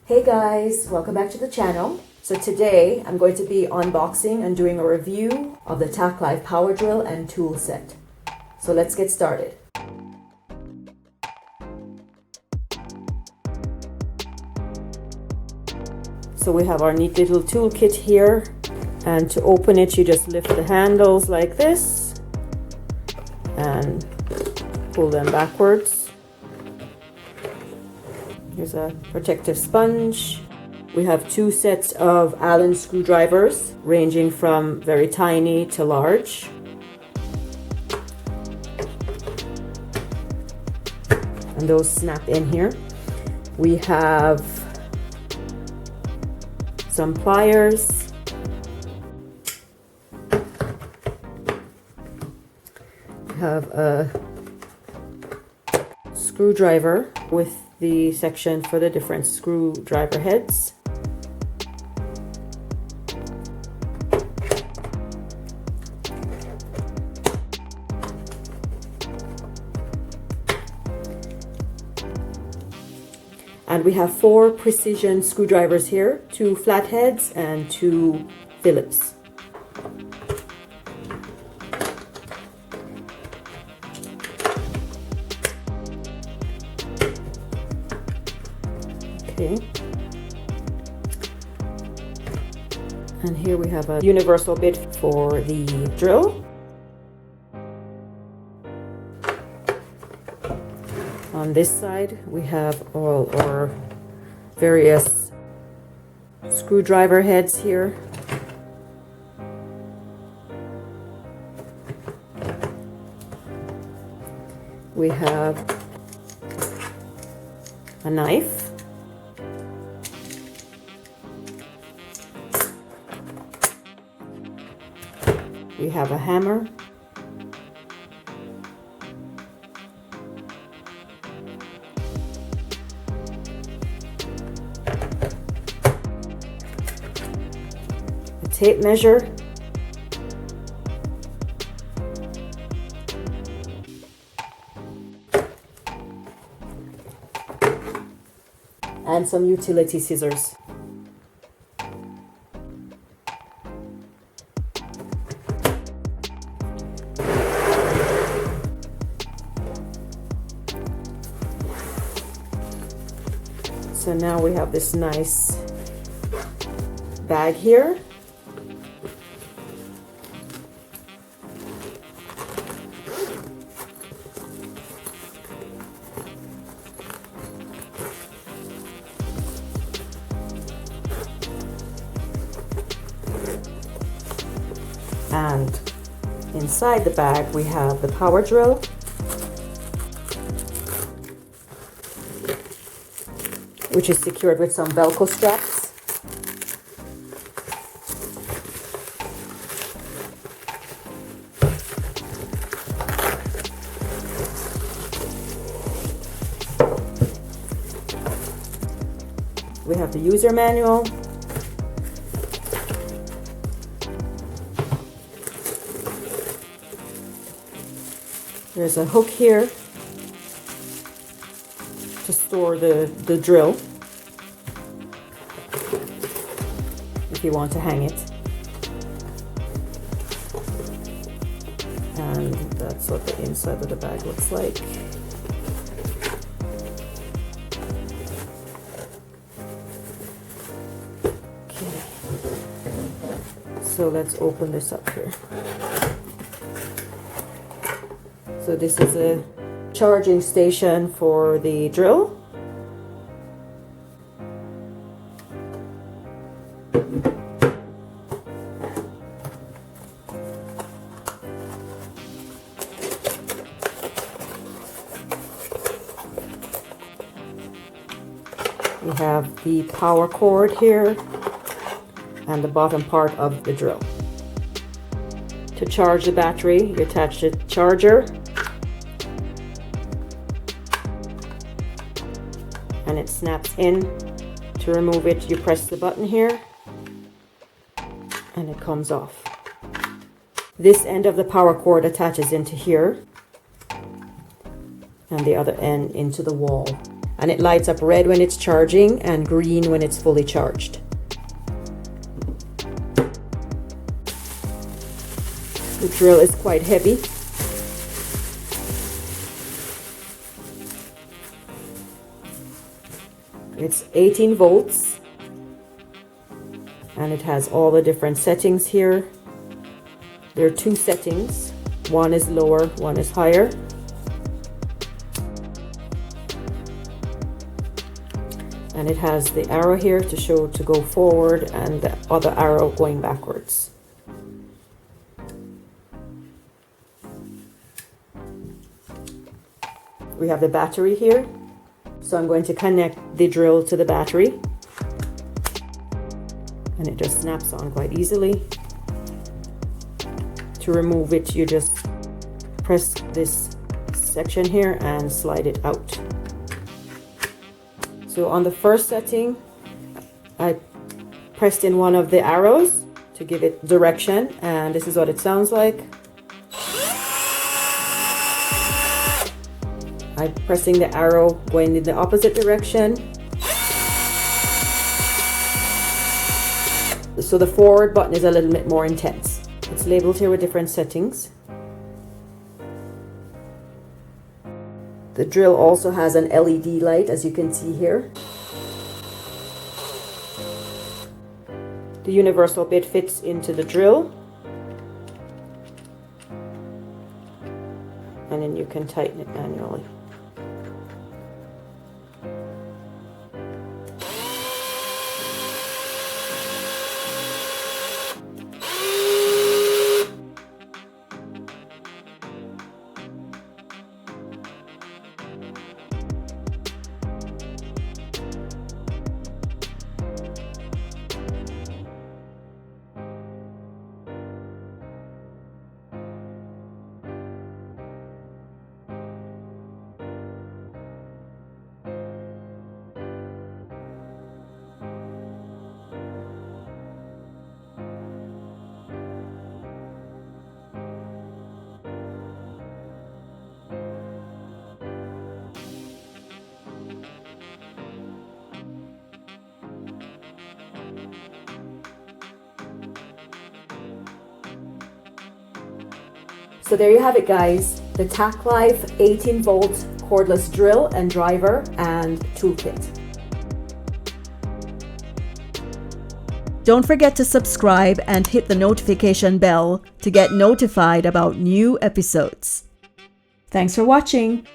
Hey guys, welcome back to the channel. So today I'm going to be unboxing and doing a review of the TACKLIFE power drill and tool set. So let's get started. So we have our neat little toolkit here, and to open it you just lift the handles like this and pull them backwards. Here's a protective sponge. We have two sets of Allen screwdrivers ranging from very tiny to large. And those snap in here. We have some pliers. We have a screwdriver with the section for the different screwdriver heads. And we have 4 precision screwdrivers here, 2 flatheads and 2 Phillips. Okay. And here we have a universal bit for the drill. On this side we have all our various screwdriver heads here. We have a knife. We have a hammer. A tape measure. And some utility scissors. So now we have this nice bag here. And inside the bag we have the power drill, which is secured with some Velcro straps. We have the user manual. There's a hook here to store the drill if you want to hang it. And that's what the inside of the bag looks like. Okay. So let's open this up here. So this is a charging station for the drill. We have the power cord here and the bottom part of the drill. To charge the battery, you attach the charger and it snaps in. To remove it, you press the button here and it comes off. This end of the power cord attaches into here and the other end into the wall. and it lights up red when it's charging and green when it's fully charged. The drill is quite heavy. It's 18 volts and it has all the different settings here. There are two settings. One is lower, one is higher. And it has the arrow here to show to go forward and the other arrow going backwards. We have the battery here. So I'm going to connect the drill to the battery. And it just snaps on quite easily. To remove it, you just press this section here and slide it out. So on the first setting, I pressed in one of the arrows to give it direction, and this is what it sounds like. I'm pressing the arrow going in the opposite direction. So the forward button is a little bit more intense. It's labeled here with different settings. The drill also has an LED light, as you can see here. The universal bit fits into the drill. And then you can tighten it manually. So there you have it, guys, the TACKLIFE 18 volt cordless drill and driver and toolkit. Don't forget to subscribe and hit the notification bell to get notified about new episodes. Thanks for watching.